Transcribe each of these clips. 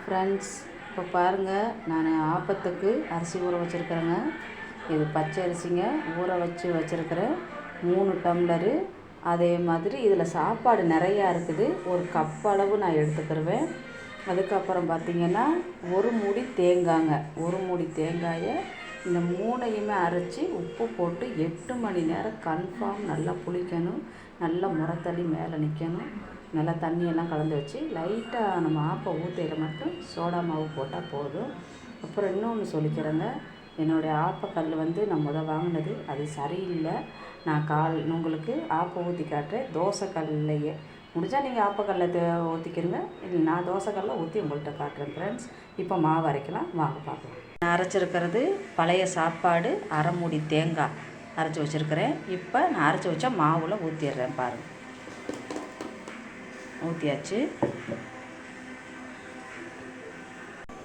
Friends, இப்போ பாருங்கள், நான் ஆப்பத்துக்கு அரிசி ஊற வச்சுருக்கிறேங்க. இது பச்சை அரிசிங்க, ஊற வச்சுருக்கிறேன் 3 டம்ளரு. அதே மாதிரி இதில் சாப்பாடு நிறையா இருக்குது. ஒரு கப் அளவு நான் எடுத்துக்கிருவேன். அதுக்கப்புறம் பார்த்திங்கன்னா ஒரு மூடி தேங்காய்ங்க, ஒரு மூடி தேங்காயை இந்த 3யுமே அரைச்சி உப்பு போட்டு 8 மணி நேரம் கன்ஃபார்ம் நல்லா புளிக்கணும். நல்லா முறத்தள்ளி மேலே நிற்கணும். நல்லா தண்ணியெல்லாம் கலந்து வச்சு லைட்டாக நம்ம ஆப்பை ஊற்றையில் மட்டும் சோடா மாவு போட்டால் போதும். அப்புறம் இன்னொன்று சொல்லிக்கிறேங்க, என்னுடைய ஆப்பக்கல் நான் வாங்கினது அது சரியில்லை. நான் உங்களுக்கு ஆப்பை ஊற்றி காட்டுறேன். தோசைக்கல்லையே முடிஞ்சால் நீங்கள் ஆப்பக்கல்லை ஊற்றிக்கிறங்க. இல்லை, நான் தோசைக்கல்லை ஊற்றி உங்கள்கிட்ட காட்டுறேன் ஃப்ரெண்ட்ஸ். இப்போ மாவு அரைக்கலாம், வாங்க பார்க்கலாம். நான் அரைச்சிருக்கிறது பழைய சாப்பாடு, அரை மூடி தேங்காய் அரைச்சி வச்சுருக்கிறேன். இப்போ நான் அரைச்சி வச்சா மாவில் ஊற்றிடுறேன் பாருங்கள். ஊற்றியாச்சு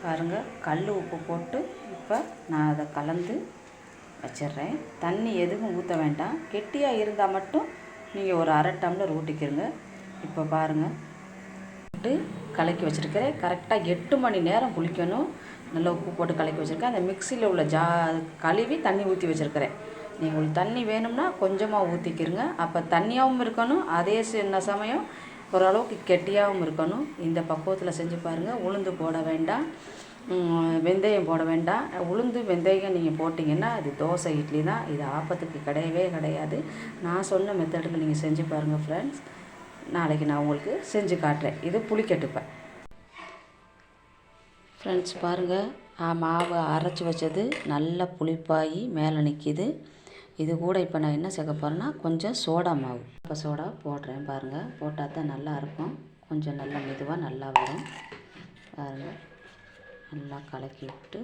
பாருங்கள். கல் உப்பு போட்டு இப்போ நான் அதை கலந்து வச்சிடுறேன். தண்ணி எதுவும் ஊற்ற வேண்டாம். கெட்டியாக இருந்தால் மட்டும் நீங்கள் ஒரு அரை டம்ளர் ஊற்றிக்கிறங்க. இப்போ பாருங்கள், போட்டு கலக்கி வச்சுருக்கிறேன். கரெக்டாக 8 மணி நேரம் புளிக்கணும். நல்லா உப்பு போட்டு கலக்கி வச்சுருக்கேன். அந்த மிக்சியில் உள்ள கழுவி தண்ணி ஊற்றி வச்சுருக்கிறேன். நீங்கள் உங்களுக்கு தண்ணி வேணும்னா கொஞ்சமாக ஊற்றிக்கிறங்க. அப்போ தண்ணியாகவும் இருக்கணும், அதே சமயம் ஓரளவுக்கு கெட்டியாகவும் இருக்கணும். இந்த பக்குவத்தில் செஞ்சு பாருங்கள். உளுந்து போட வேண்டாம், வெந்தயம் போட வேண்டாம். உளுந்து வெந்தயம் நீங்கள் போட்டிங்கன்னா அது தோசை இட்லி தான். இது ஆப்பத்துக்கு கிடையவே கிடையாது. நான் சொன்ன மெத்தடுக்கு நீங்கள் செஞ்சு பாருங்கள் ஃப்ரெண்ட்ஸ். நாளைக்கு நான் உங்களுக்கு செஞ்சு காட்டுறேன். இது புளிக்கட்டுப்பேன் ஃப்ரெண்ட்ஸ். பாருங்கள், மாவு அரைச்சி வச்சது நல்லா புளிப்பாகி மேலே நிற்கிது. இது கூட இப்போ நான் என்ன சேர்க்க போகிறேன்னா கொஞ்சம் சோடா மாவு. இப்போ சோடா போடுறேன் பாருங்கள். போட்டால் தான் நல்லா இருக்கும். கொஞ்சம் நல்லா மெதுவாக நல்லா வரும் பாருங்கள். நல்லா கலக்கி விட்டு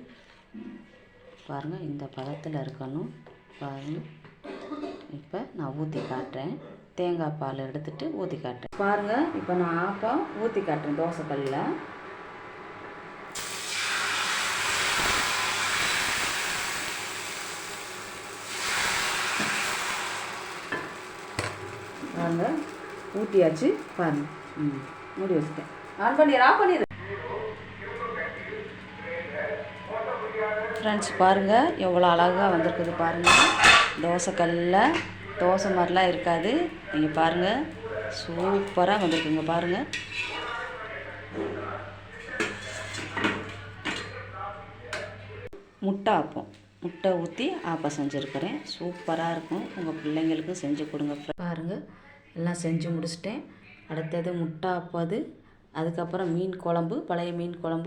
பாருங்கள், இந்த பதத்தில் இருக்கணும் பாருங்கள். இப்போ நான் ஊற்றி காட்டுறேன். தேங்காய் பால் எடுத்துகிட்டு ஊற்றி காட்டுறேன் பாருங்கள். இப்போ நான் ஆப்பம் ஊற்றி காட்டுறேன் தோசைக்கல்லில். பாருங்கள், ஊற்றியாச்சு பாருங்கள். மூடி வச்சுட்டேன். ஆஃப் பண்ணிடு ஃப்ரெண்ட்ஸ். பாருங்கள் எவ்வளோ அழகாக வந்திருக்குது பாருங்கள். தோசைக்கல்லில் தோசை மாதிரிலாம் இருக்காது. நீங்கள் பாருங்கள், சூப்பராக வந்திருக்குங்க பாருங்கள். முட்டை ஆப்பம், முட்டை ஊற்றி ஆப்பம் செஞ்சுருக்கிறேன். சூப்பராக இருக்கும். உங்கள் பிள்ளைங்களுக்கும் செஞ்சு கொடுங்க பாருங்கள். எல்லாம் செஞ்சு முடிச்சிட்டேன். அடுத்தது முட்டை ஆப்பம். அதுக்கப்புறம் மீன் குழம்பு, பழைய மீன் குழம்பு.